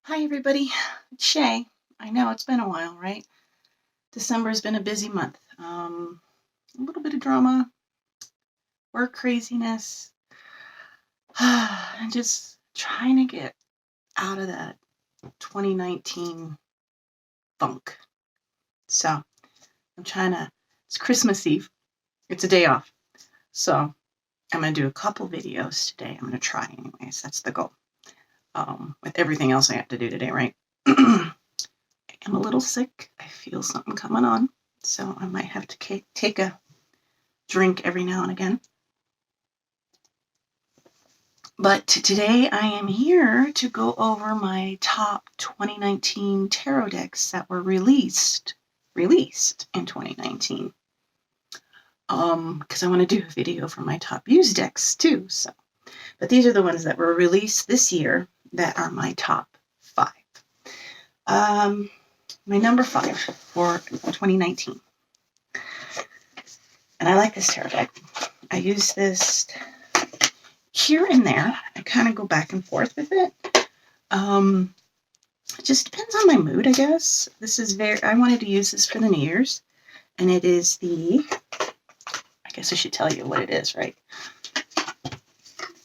Hi, everybody. It's Shay. I know it's been a while, right? December's been a busy month. A little bit of drama, work craziness, and just trying to get out of that 2019 funk. So it's Christmas Eve. It's a day off. So I'm going to do a couple videos today. I'm going to try anyways. That's the goal. With everything else I have to do today, right? I'm a little sick. I feel something coming on. So I might have to take a drink every now and again. But today I am here to go over my top 2019 tarot decks that were released in 2019. Because I want to do a video for my top used decks too. But these are the ones that were released this year that are my top 5. My number 5 for 2019. And I like this tarot deck. I use this here and there. I kind of go back and forth with it. It just depends on my mood, I guess. I wanted to use this for the New Year's. And it is I guess I should tell you what it is, right?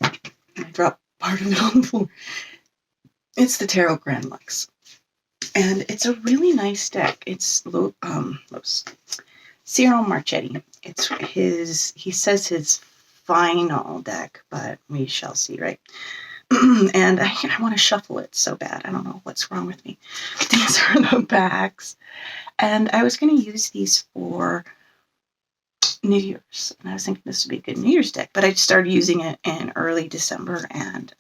I dropped part of it on the floor. It's the Tarot Grand Lux. And it's a really nice deck. It's Cyril Marchetti. He says his final deck, but we shall see, right? And I want to shuffle it so bad. I don't know what's wrong with me. These are the backs. And I was going to use these for New Year's. And I was thinking this would be a good New Year's deck. But I started using it in early December and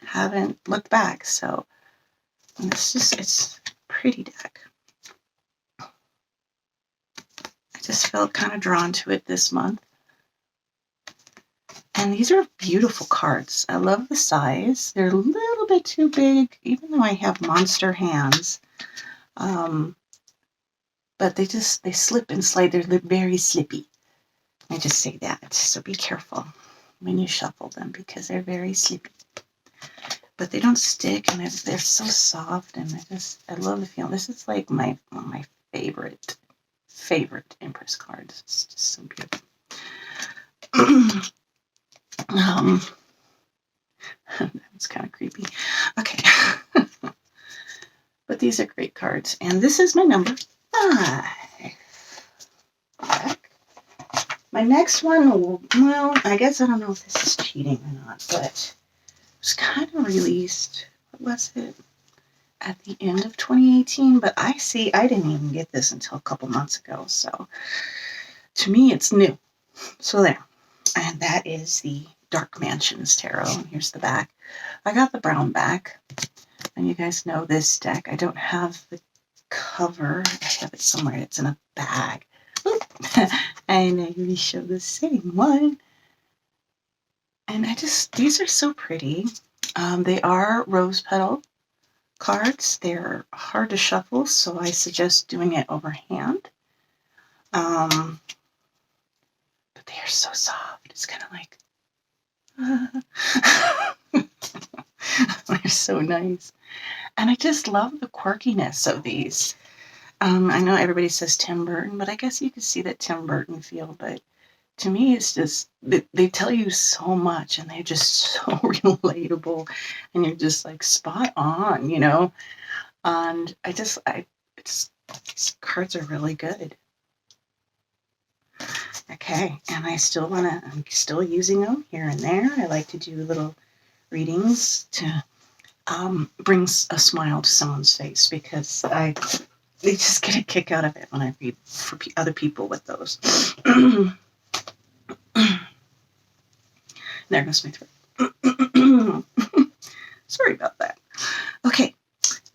haven't looked back. So it's a pretty deck. I just felt kind of drawn to it this month. And these are beautiful cards. I love the size. They're a little bit too big, even though I have monster hands. But they slip and slide. They're very slippy. I just say that. So be careful when you shuffle them because they're very slippy. But they don't stick and they're so soft and I love the feeling. This is like one of my favorite Empress cards. It's just so beautiful. That's kind of creepy. Okay. But these are great cards. And this is my number 5. My next one, well, I guess I don't know if this is cheating or not, but it was kind of released, what was it, at the end of 2018, but I didn't even get this until a couple months ago, so to me it's new. So there. And that is the Dark Mansions Tarot, and here's the back. I got the brown back, and you guys know this deck. I don't have the cover. I have it somewhere. It's in a bag. And I really show the same one. And these are so pretty. They are rose petal cards. They're hard to shuffle, so I suggest doing it overhand. But they are so soft. It's kind of like, they're so nice. And I just love the quirkiness of these. I know everybody says Tim Burton, but I guess you could see that Tim Burton feel. But to me, it's just, they tell you so much and they're just so relatable and you're just like spot on, you know? And these cards are really good. Okay, and I'm still using them here and there. I like to do little readings to bring a smile to someone's face because they just get a kick out of it when I read for other people with those. There goes my throat. Sorry about that. Okay,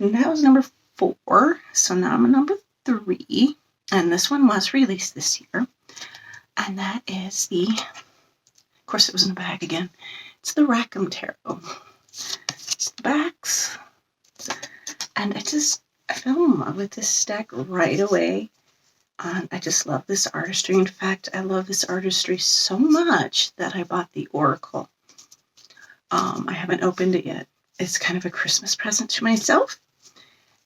and that was number 4. So now I'm at number 3, and this one was released this year. And that is of course it was in the bag again. It's the Rackham Tarot. It's the backs. And I fell in love with this deck right away. I just love this artistry. In fact, I love this artistry so much that I bought the Oracle. I haven't opened it yet. it's kind of a Christmas present to myself,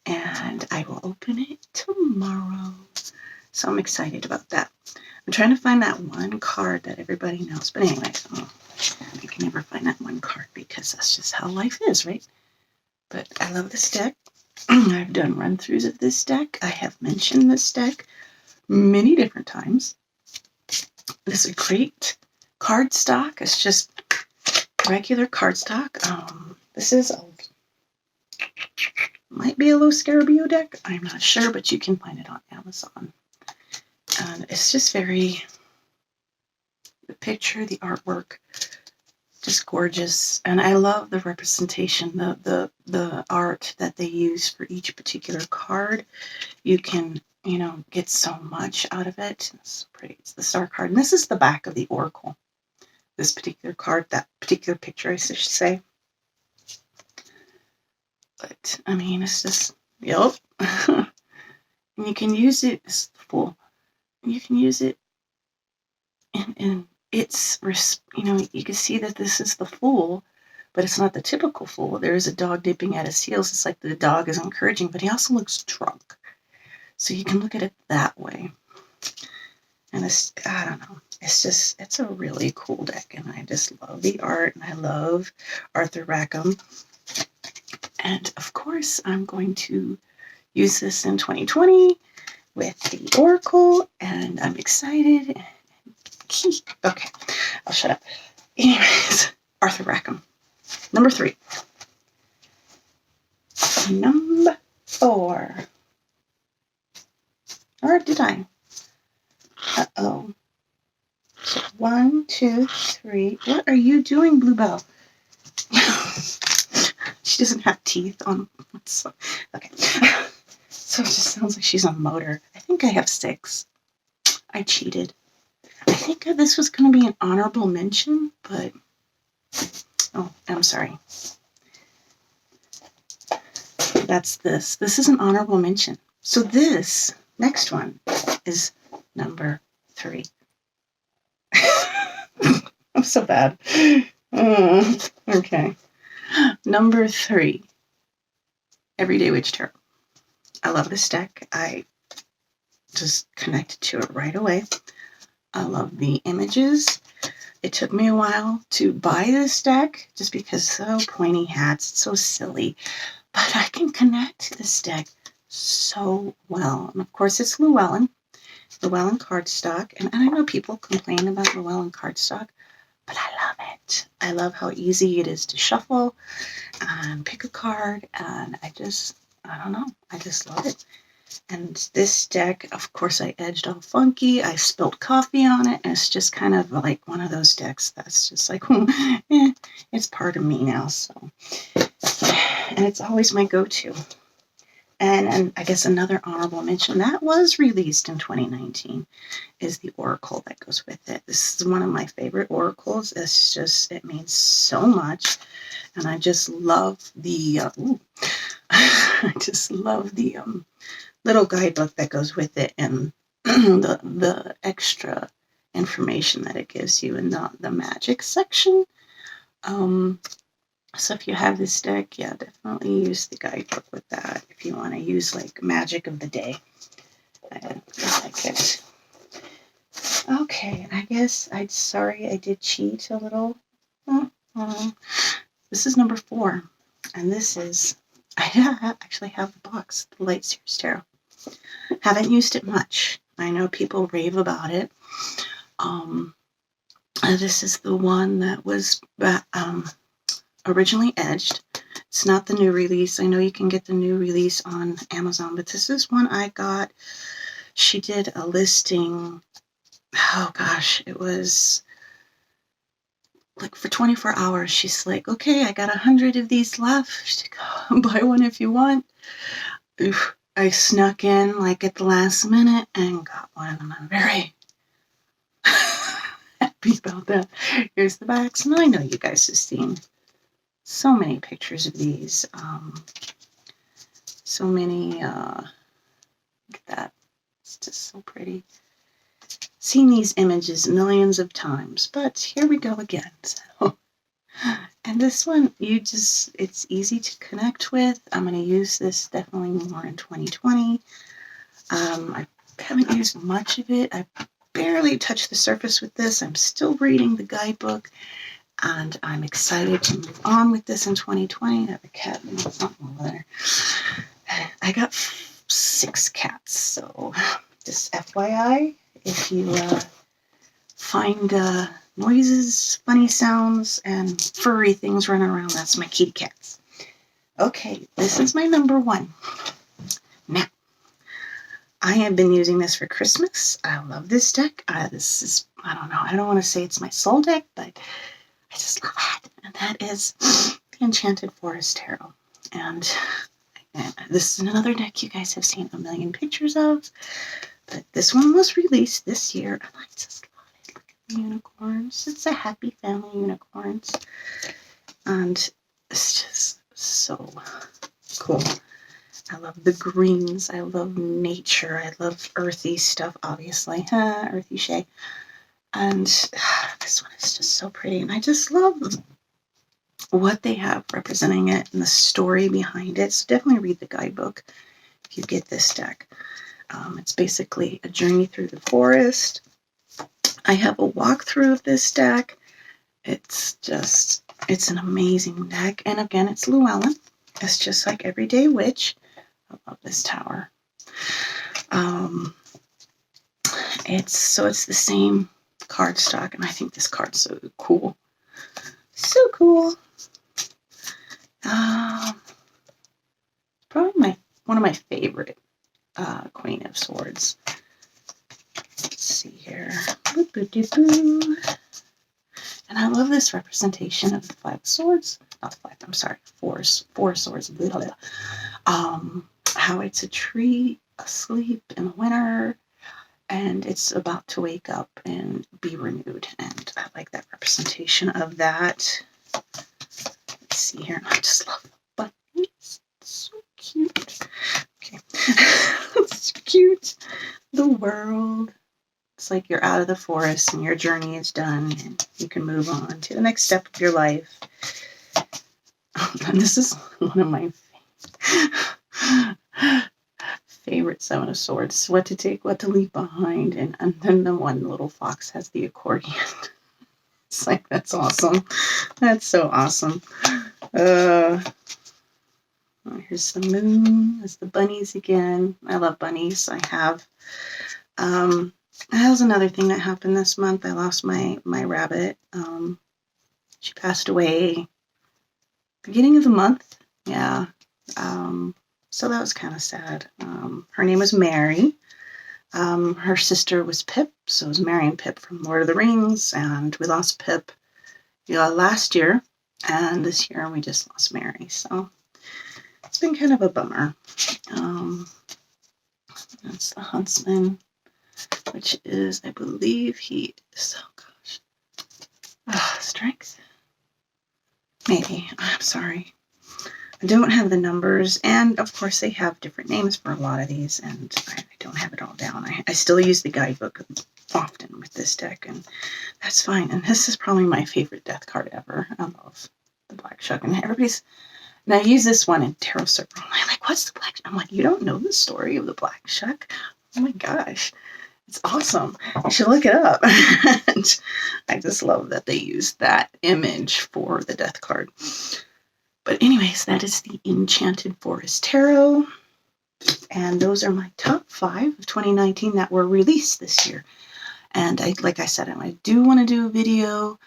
and I will open it tomorrow. So I'm excited about that. I'm trying to find that one card that everybody knows. But anyways, I can never find that one card because that's just how life is, right? But I love this deck. I've done run-throughs of this deck. I have mentioned this deck many different times. This is a great cardstock. It's just regular cardstock. This is might be a Los Scarabeo deck. I'm not sure, but you can find it on Amazon. And it's just very, the picture, the artwork, just gorgeous. And I love the representation, the art that they use for each particular card. You can, get so much out of it. It's so pretty. It's the star card. And this is the back of the Oracle. This particular card, that particular picture, I should say. But, I mean, it's just, yep. And you can use it, it's full. You can use it in it's, you can see that this is the Fool, but it's not the typical Fool. There is a dog dipping at his heels. It's like the dog is encouraging, but he also looks drunk. So you can look at it that way. And it's, I don't know, it's a really cool deck, and I just love the art, and I love Arthur Rackham. And of course, I'm going to use this in 2020 with the Oracle, and I'm excited. Okay, I'll shut up. Anyways, Arthur Rackham. Number 3. Number 4. Or did I? Uh-oh. So 1, 2, 3. What are you doing, Bluebell? She doesn't have teeth on. So, okay. So it just sounds like she's on a motor. I think I have 6. I cheated. I think this was going to be an honorable mention, but... Oh, I'm sorry. That's this. This is an honorable mention. So this next one is number 3. I'm so bad. Okay. Number 3. Everyday Witch Tarot. I love this deck. I just connected to it right away. I love the images. It took me a while to buy this deck just because so pointy hats, it's so silly. But I can connect to this deck so well. And of course, it's Llewellyn cardstock. And I know people complain about Llewellyn cardstock, but I love it. I love how easy it is to shuffle and pick a card. And I don't know. I just love it. And this deck, of course, I edged all funky. I spilled coffee on it. And it's just kind of like one of those decks that's just like, it's part of me now. So, and it's always my go-to. And I guess another honorable mention that was released in 2019 is the Oracle that goes with it. This is one of my favorite Oracles. It means so much. And I just love the, I just love the little guidebook that goes with it, and the extra information that it gives you in the magic section. So if you have this deck, yeah, definitely use the guidebook with that if you want to use like magic of the day. I like it. Okay, I guess sorry I did cheat a little. This is number 4, and this is, I actually have the box, the Light Series Tarot. Haven't used it much. I know people rave about it. This is the one that was originally edged. It's not the new release. I know you can get the new release on Amazon, but this is one I got. She did a listing. Oh gosh, it was like for 24 hours. She's like, okay, I got 100 of these left. She's like, oh, buy one if you want. Oof. I snuck in like at the last minute and got one, and I'm very happy about that. Here's the backs, and I know you guys have seen so many pictures of these. So many, look at that. It's just so pretty. Seen these images millions of times, but here we go again. So And this one, it's easy to connect with. I'm going to use this definitely more in 2020. I haven't used much of it. I barely touched the surface with this. I'm still reading the guidebook, and I'm excited to move on with this in 2020. I have a cat and something over there. I got 6 cats, so just FYI, if you find noises, funny sounds, and furry things running around, that's my kitty cats. Okay, this is my number 1. Now, I have been using this for Christmas. I love this deck. This is, I don't know, I don't want to say it's my soul deck, but I just love it. And that is the Enchanted Forest Tarot. And this is another deck you guys have seen a million pictures of. But this one was released this year, and I just love it. Look at the unicorns. It's a happy family unicorns. And it's just so cool. I love the greens. I love nature. I love earthy stuff, obviously. Earthy shade. And this one is just so pretty. And I just love what they have representing it and the story behind it. So definitely read the guidebook if you get this deck. It's basically a journey through the forest. I have a walkthrough of this deck. It's an amazing deck. And again, it's Llewellyn. It's just like Everyday Witch. I love this tower. It's the same cardstock, and I think this card's so cool. So cool. Probably one of my favorite Queen of Swords. Let's see here. And I love this representation of the 5 swords. Not 5, I'm sorry, 4 swords. How it's a tree asleep in the winter, and it's about to wake up and be renewed. And I like that representation of that. Let's see here. I just love the buttons. It's so cute. Okay. It's cute. The world. It's like you're out of the forest and your journey is done and you can move on to the next step of your life. And this is one of my favorite 7 of Swords. What to take, what to leave behind. And then the one little fox has the accordion. It's like, that's awesome. That's so awesome. Here's the moon. There's the bunnies again. I love bunnies. I have. That was another thing that happened this month. I lost my rabbit. She passed away beginning of the month. Yeah. So that was kind of sad. Her name was Mary. Her sister was Pip, so it was Mary and Pip from Lord of the Rings, and we lost Pip last year, and this year we just lost Mary, so it's been kind of a bummer. That's the Huntsman, which is, I believe he is, oh gosh, strength? Maybe, I'm sorry. I don't have the numbers, and of course they have different names for a lot of these, and I don't have it all down. I still use the guidebook often with this deck, and that's fine. And this is probably my favorite death card ever. I love the Black Shuck, and and I use this one in Tarot Circle. I'm like, what's the Black Shuck? I'm like, you don't know the story of the Black Shuck? Oh my gosh, it's awesome. You should look it up. And I just love that they use that image for the death card. But anyways, that is the Enchanted Forest Tarot. And those are my top 5 of 2019 that were released this year. And like I said, I do want to do a video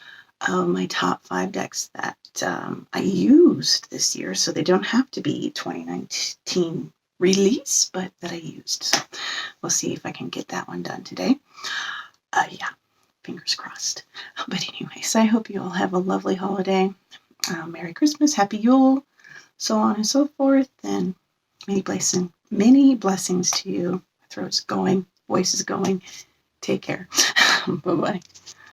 of my top 5 decks that I used this year. So they don't have to be 2019 release, but that I used. So we'll see if I can get that one done today. Yeah, fingers crossed. But anyways, I hope you all have a lovely holiday. Merry Christmas, Happy Yule, so on and so forth, and many blessings to you. My throat's going, voice is going. Take care. Bye-bye.